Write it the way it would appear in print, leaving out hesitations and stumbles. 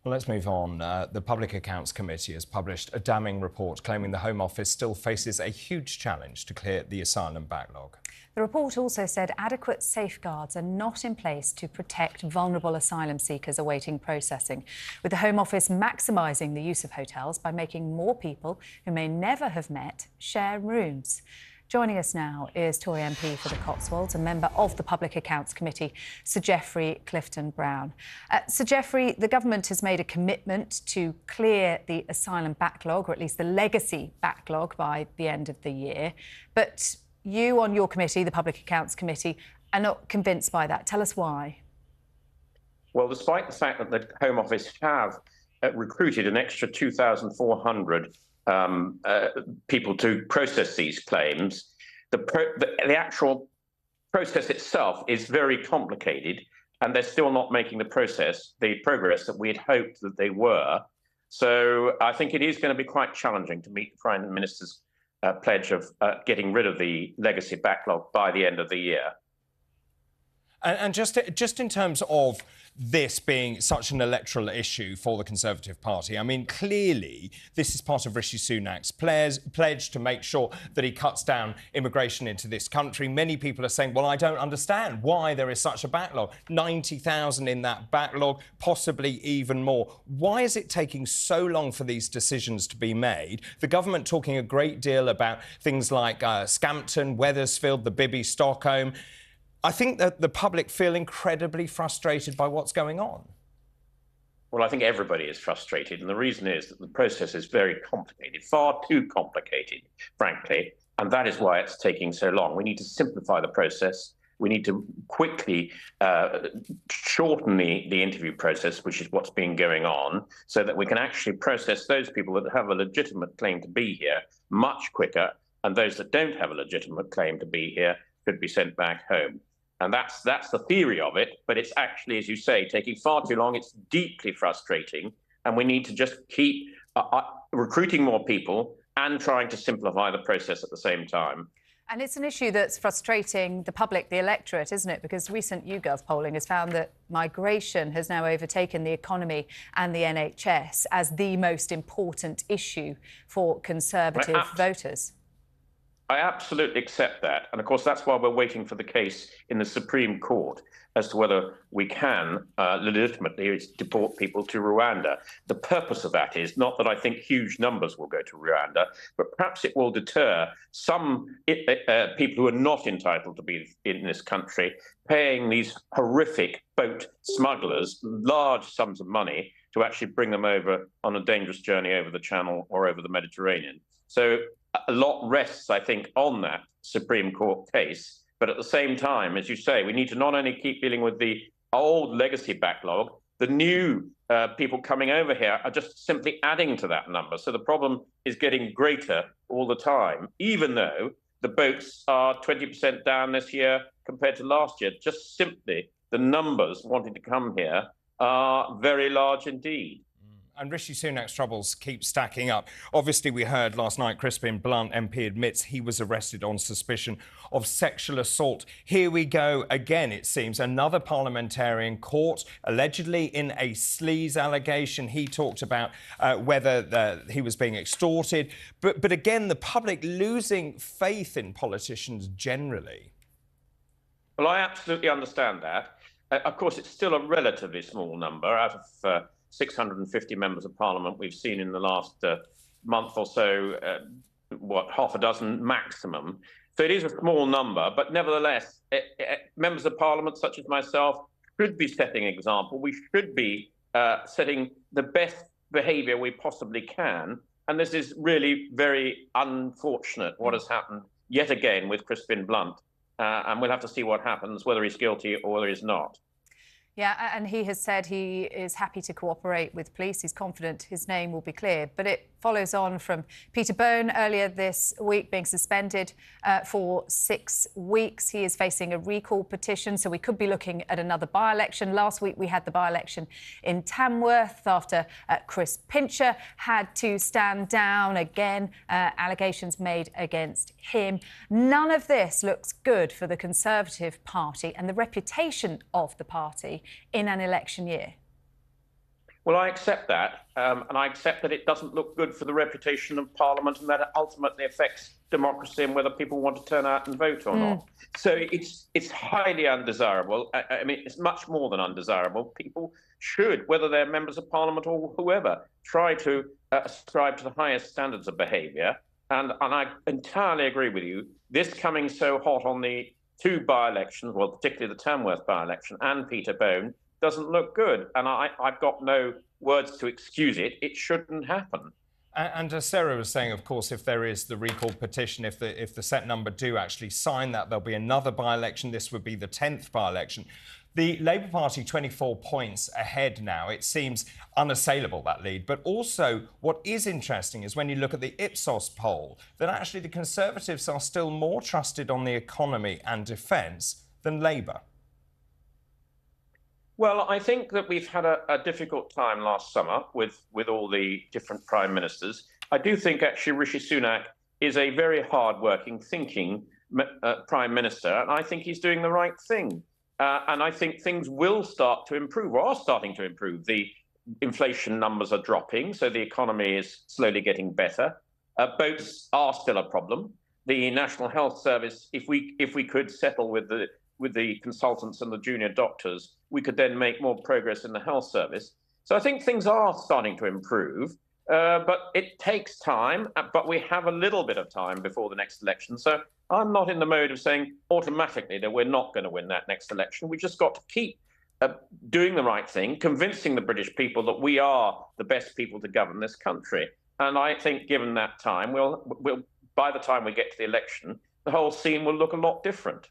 Well, let's move on. The Public Accounts Committee has published a damning report claiming the Home Office still faces a huge challenge to clear the asylum backlog. The report also said adequate safeguards are not in place to protect vulnerable asylum seekers awaiting processing, with the Home Office maximising the use of hotels by making more people who may never have met share rooms. Joining us now is Tory MP for the Cotswolds, a member of the Public Accounts Committee, Sir Geoffrey Clifton-Brown. Sir Geoffrey, the government has made a commitment to clear the asylum backlog, or at least the legacy backlog, by the end of the year. But you on your committee, the Public Accounts Committee, are not convinced by that. Tell us why. Well, despite the fact that the Home Office have recruited an extra 2,400 people to process these claims, the actual process itself is very complicated, and they're still not making the progress that we had hoped that they were. So I think it is going to be quite challenging to meet the Prime Minister's pledge of getting rid of the legacy backlog by the end of the year. And just in terms of this being such an electoral issue for the Conservative Party, I mean, clearly this is part of Rishi Sunak's pledge to make sure that he cuts down immigration into this country. Many people are saying, well, I don't understand why there is such a backlog. 90,000 in that backlog, possibly even more. Why is it taking so long for these decisions to be made? The government talking a great deal about things like Scampton, Wethersfield, the Bibby, Stockholm. I think that the public feel incredibly frustrated by what's going on. Well, I think everybody is frustrated, and the reason is that the process is very complicated, far too complicated, frankly, and that is why it's taking so long. We need to simplify the process. We need to quickly shorten the interview process, which is what's been going on, so that we can actually process those people that have a legitimate claim to be here much quicker, and those that don't have a legitimate claim to be here could be sent back home. And that's the theory of it, but it's actually, as you say, taking far too long. It's deeply frustrating, and we need to just keep recruiting more people and trying to simplify the process at the same time. And it's an issue that's frustrating the public, the electorate, isn't it? Because recent YouGov polling has found that migration has now overtaken the economy and the NHS as the most important issue for Conservative voters. I absolutely accept that. And of course, that's why we're waiting for the case in the Supreme Court as to whether we can legitimately deport people to Rwanda. The purpose of that is not that I think huge numbers will go to Rwanda, but perhaps it will deter some people who are not entitled to be in this country, paying these horrific boat smugglers large sums of money to actually bring them over on a dangerous journey over the Channel or over the Mediterranean. So a lot rests, I think, on that Supreme Court case. But at the same time, as you say, we need to not only keep dealing with the old legacy backlog, the new people coming over here are just simply adding to that number. So the problem is getting greater all the time, even though the boats are 20% down this year compared to last year. Just simply the numbers wanting to come here are very large indeed. And Rishi Sunak's troubles keep stacking up. Obviously, we heard last night Clifton-Brown MP admits he was arrested on suspicion of sexual assault. Here we go again, it seems. Another parliamentarian caught, allegedly in a sleaze allegation. He talked about whether he was being extorted. But again, the public losing faith in politicians generally. Well, I absolutely understand that. Of course, it's still a relatively small number out of 650 members of Parliament we've seen in the last month or so, half a dozen maximum. So it is a small number, but nevertheless, members of Parliament such as myself should be setting an example. We should be setting the best behaviour we possibly can. And this is really very unfortunate, what has happened yet again with Clifton-Brown. And we'll have to see what happens, whether he's guilty or whether he's not. Yeah, and he has said he is happy to cooperate with police. He's confident his name will be cleared. But it follows on from Peter Bone earlier this week being suspended for 6 weeks. He is facing a recall petition, so we could be looking at another by-election. Last week we had the by-election in Tamworth after Chris Pincher had to stand down again, allegations made against him. None of this looks good for the Conservative Party and the reputation of the party in an election year. Well, I accept that, and I accept that it doesn't look good for the reputation of Parliament, and that it ultimately affects democracy and whether people want to turn out and vote or not. So it's highly undesirable. I mean, it's much more than undesirable. People should, whether they're members of Parliament or whoever, try to ascribe to the highest standards of behaviour. And I entirely agree with you. This coming so hot on the two by-elections, well, particularly the Tamworth by-election and Peterbone, doesn't look good. And I've got no words to excuse it. It shouldn't happen. And as Sarah was saying, of course, if there is the recall petition, if the set number do actually sign that, there'll be another by-election. This would be the 10th by-election. The Labour Party 24 points ahead now. It seems unassailable, that lead. But also, what is interesting is when you look at the Ipsos poll, that actually the Conservatives are still more trusted on the economy and defence than Labour. Well, I think that we've had a difficult time last summer with all the different prime ministers. I do think actually Rishi Sunak is a very hard-working, thinking prime minister, and I think he's doing the right thing. And I think things will start to improve, or are starting to improve. The inflation numbers are dropping, so the economy is slowly getting better. Boats are still a problem. The National Health Service, if we could settle with the consultants and the junior doctors, we could then make more progress in the health service. So I think things are starting to improve, but it takes time. But we have a little bit of time before the next election. So I'm not in the mode of saying automatically that we're not going to win that next election. We just got to keep doing the right thing, convincing the British people that we are the best people to govern this country. And I think given that time, we'll by the time we get to the election, the whole scene will look a lot different.